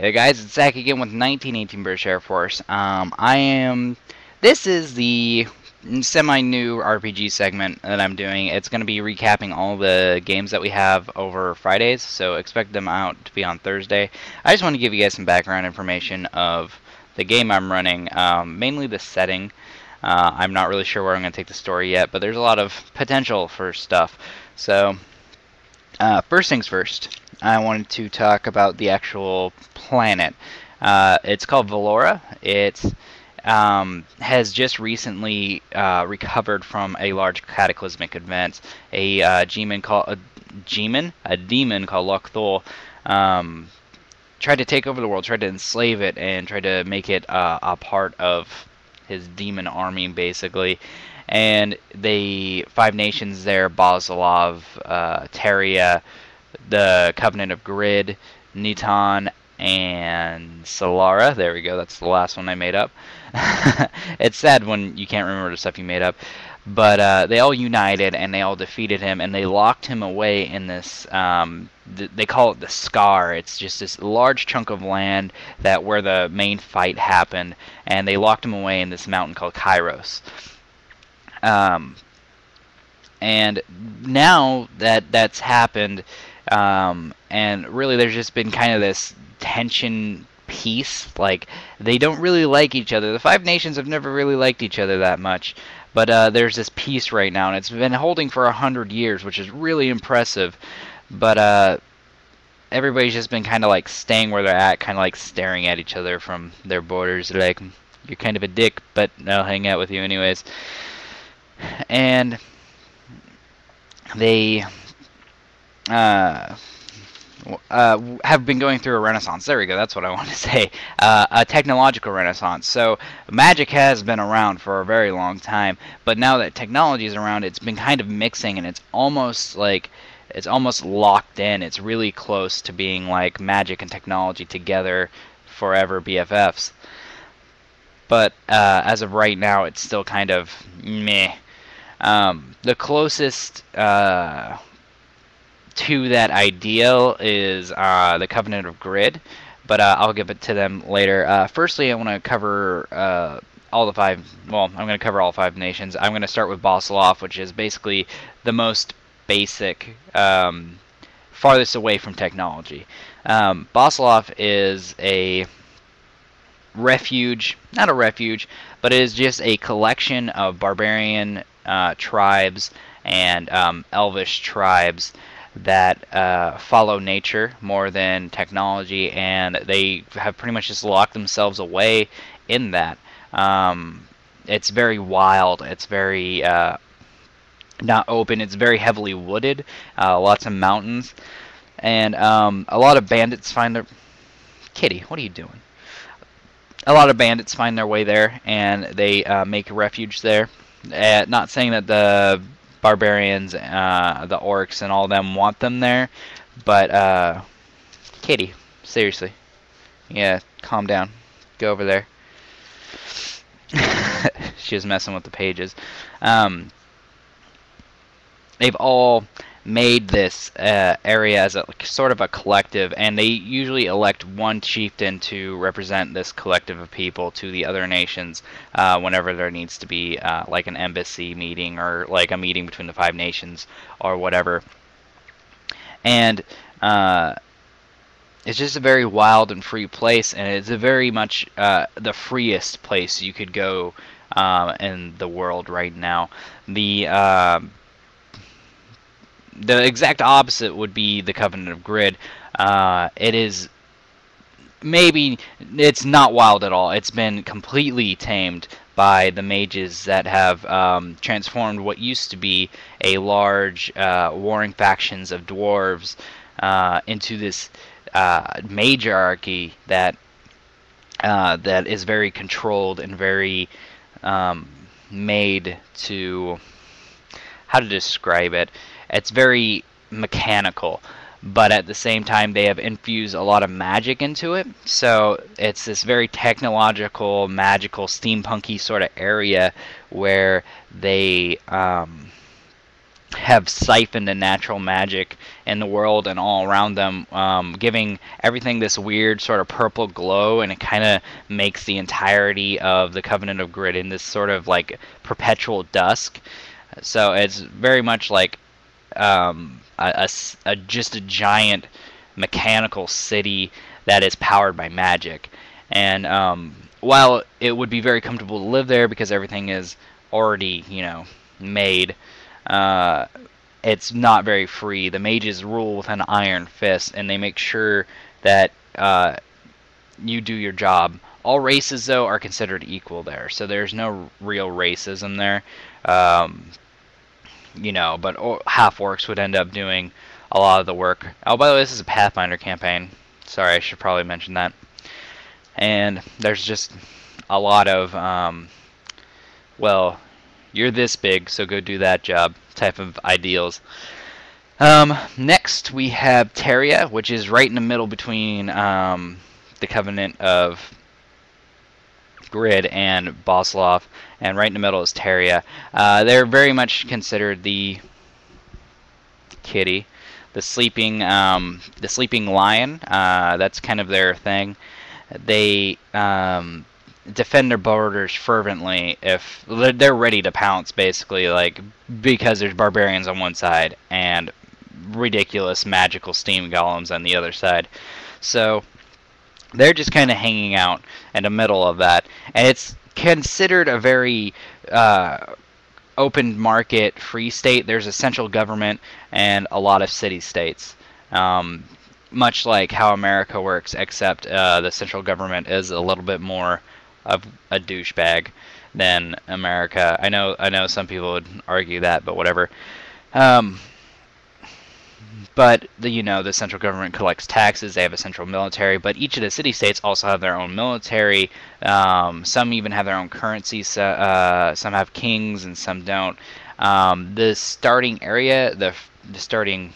Hey there guys, it's Zach again with 1918 British Air Force. This is the semi-new RPG segment that I'm doing. It's going to be recapping all the games that we have over Fridays, so expect them out to be on Thursday. I just want to give you guys some background information of the game I'm running, mainly the setting. I'm not really sure where I'm going to take the story yet, but there's a lot of potential for stuff. So, first things first, I wanted to talk about the actual planet. It's called Valora. It has just recently recovered from a large cataclysmic event. A demon called Lochthol tried to take over the world, tried to enslave it, and tried to make it a part of his demon army, basically. And the five nations there, Basilov, Teria, the Covenant of Grid, Niton, and Solara. There we go, that's the last one I made up. It's sad when you can't remember the stuff you made up. But they all united and they all defeated him, and they locked him away in this, they call it the Scar. It's just this large chunk of land that where the main fight happened, and they locked him away in this mountain called Kairos. And now that that's happened, and really there's just been kind of this tension peace. Like, they don't really like each other. The five nations have never really liked each other that much, but there's this peace right now, and it's been holding for 100 years, which is really impressive. But everybody's just been kind of like staying where they're at, kind of like staring at each other from their borders. They're like, you're kind of a dick, but I'll hang out with you anyways. And they have been going through a renaissance. There we go, that's what I want to say. A technological renaissance. So magic has been around for a very long time, but now that technology is around, it's been kind of mixing, and it's almost locked in. It's really close to being like magic and technology together forever BFFs. But as of right now, it's still kind of meh. The closest to that ideal is the Covenant of Grid, but I'll give it to them later. Firstly, I want to cover all the five. Well, I'm going to cover all five nations. I'm going to start with Basilov, which is basically the most basic, farthest away from technology. Basilov is a refuge, not a refuge, but it is just a collection of barbarian tribes and elvish tribes that follow nature more than technology, and they have pretty much just locked themselves away in that. It's very wild, it's very not open, it's very heavily wooded, lots of mountains, and a lot of bandits find their... Kitty, what are you doing? A lot of bandits find their way there, and they make refuge there. Not saying that the barbarians, the orcs, and all of them want them there, but Kitty, seriously, yeah, calm down, go over there. She was messing with the pages. They've all made this area as a sort of a collective, and they usually elect one chieftain to represent this collective of people to the other nations whenever there needs to be like an embassy meeting or like a meeting between the five nations or whatever. And it's just a very wild and free place, and it's a very much the freest place you could go in the world right now. The exact opposite would be the Covenant of Grid. It is maybe it's not wild at all. It's been completely tamed by the mages that have transformed what used to be a large warring factions of dwarves into this magearchy that is very controlled and very made to... how to describe it? It's very mechanical, but at the same time they have infused a lot of magic into it. So it's this very technological, magical, steampunky sort of area where they have siphoned the natural magic in the world and all around them, giving everything this weird sort of purple glow, and it kind of makes the entirety of the Covenant of Grid in this sort of like perpetual dusk. So it's very much like just a giant mechanical city that is powered by magic. And while it would be very comfortable to live there because everything is already, made, uh, it's not very free. The mages rule with an iron fist, and they make sure that you do your job. All races, though, are considered equal there, so there's no real racism there. Um, but half orcs would end up doing a lot of the work. Oh, by the way, this is a Pathfinder campaign. Sorry, I should probably mention that. And there's just a lot of, well, you're this big, so go do that job type of ideals. Next, we have Teria, which is right in the middle between the Covenant of Grid and Boslov, and right in the middle is Teria. They're very much considered the kitty, the sleeping lion. That's kind of their thing. They defend their borders fervently if they're ready to pounce, basically, like because there's barbarians on one side and ridiculous magical steam golems on the other side. So they're just kind of hanging out in the middle of that, and it's considered a very open market free state. There's a central government and a lot of city-states. Much like how America works, except the central government is a little bit more of a douchebag than America. I know some people would argue that, but whatever. But the central government collects taxes. They have a central military, but each of the city-states also have their own military. Some even have their own currencies. Some have kings, and some don't. The starting area, the starting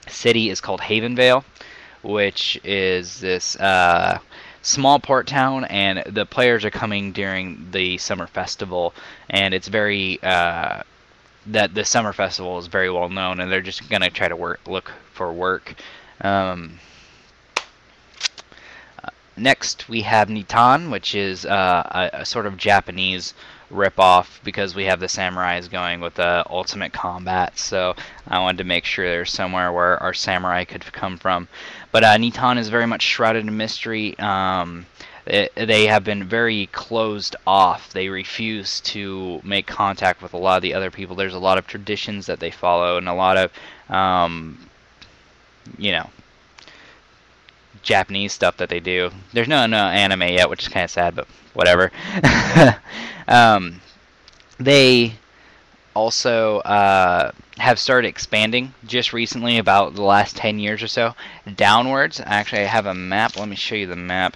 city, is called Havenvale, which is this small port town, and the players are coming during the summer festival, and it's very that the summer festival is very well known, and they're just gonna try to look for work. Next, we have Nitan, which is a sort of Japanese ripoff, because we have the samurais going with the ultimate combat. So I wanted to make sure there's somewhere where our samurai could come from. But Nitan is very much shrouded in mystery. They have been very closed off. They refuse to make contact with a lot of the other people. There's a lot of traditions that they follow, and a lot of Japanese stuff that they do. There's no anime yet, which is kind of sad, but whatever. They also have started expanding just recently, about the last 10 years or so, downwards. Actually, I have a map. Let me show you the map.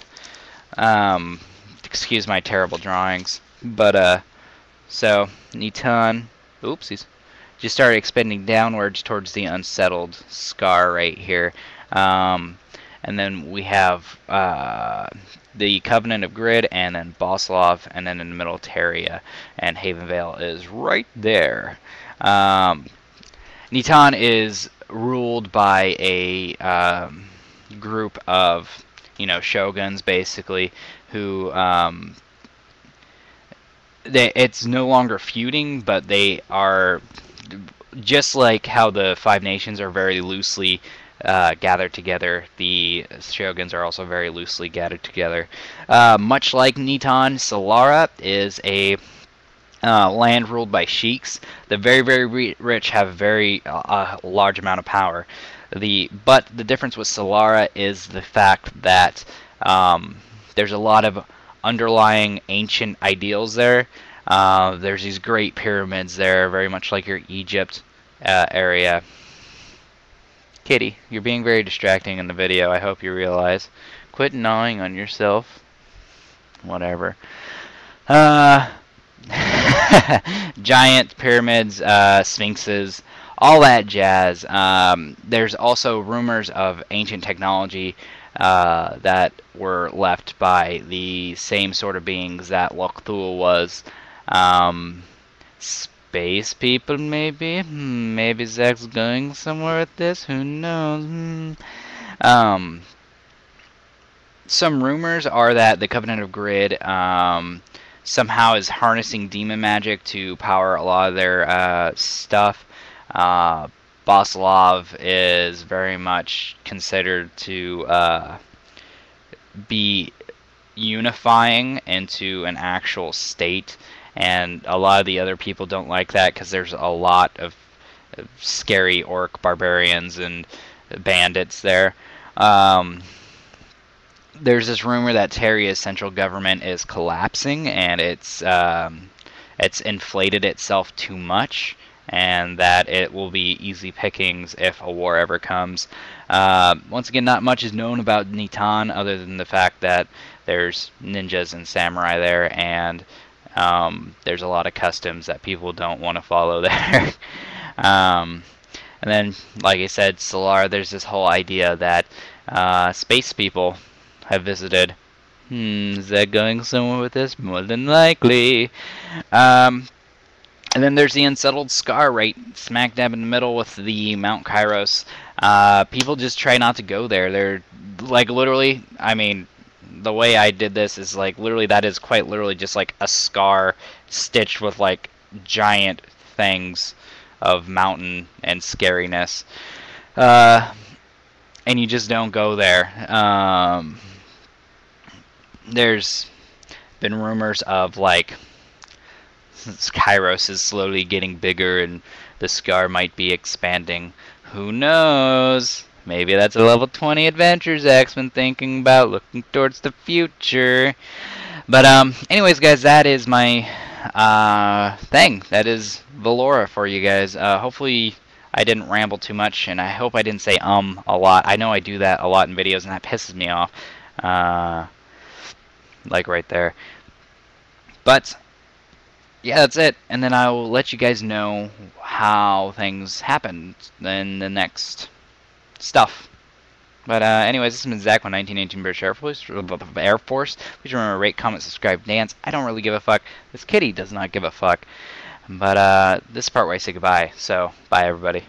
Excuse my terrible drawings. But, so, Nitan, oopsies, just started expanding downwards towards the unsettled scar right here. And then we have the Covenant of Grid, and then Boslov, and then in the middle Teria, and Havenvale is right there. Nitan is ruled by a group of shoguns, basically, who it's no longer feuding, but they are just like how the Five Nations are very loosely gathered together. The shoguns are also very loosely gathered together. Much like Nitan, Solara is a land ruled by sheiks. The very, very rich have a very large amount of power. But the difference with Solara is the fact that there's a lot of underlying ancient ideals there. There's these great pyramids there, very much like your Egypt area. Kitty, you're being very distracting in the video, I hope you realize. Quit gnawing on yourself. Whatever. Giant pyramids, sphinxes, all that jazz. There's also rumors of ancient technology that were left by the same sort of beings that Lokthul was. space people, maybe? Maybe Zach's going somewhere with this? Who knows? Um, some rumors are that the Covenant of Grid somehow is harnessing demon magic to power a lot of their stuff. Boslov is very much considered to be unifying into an actual state, and a lot of the other people don't like that because there's a lot of scary orc barbarians and bandits there. There's this rumor that Terria's central government is collapsing, and it's inflated itself too much, and that it will be easy pickings if a war ever comes. Once again, not much is known about Nitan other than the fact that there's ninjas and samurai there, and there's a lot of customs that people don't want to follow there. And then, like I said, Solar, there's this whole idea that space people have visited. Is that going somewhere with this? More than likely. And then there's the unsettled scar right smack dab in the middle with the Mount Kairos. People just try not to go there. They're like literally, I mean, the way I did this is like literally that is quite literally just like a scar stitched with like giant things of mountain and scariness. And you just don't go there. There's been rumors of like Kairos is slowly getting bigger and the scar might be expanding. Who knows? Maybe that's a level 20 adventure Zach's been thinking about, looking towards the future. But anyways, guys, that is my thing. That is Valora for you guys. Hopefully I didn't ramble too much, and I hope I didn't say a lot. I know I do that a lot in videos, and that pisses me off. Like right there. But yeah, that's it. And then I will let you guys know how things happen in the next stuff. But anyways, this has been Zach with 1918 British Air Force. Please remember, rate, comment, subscribe, dance. I don't really give a fuck. This kitty does not give a fuck. But this is the part where I say goodbye. So, bye everybody.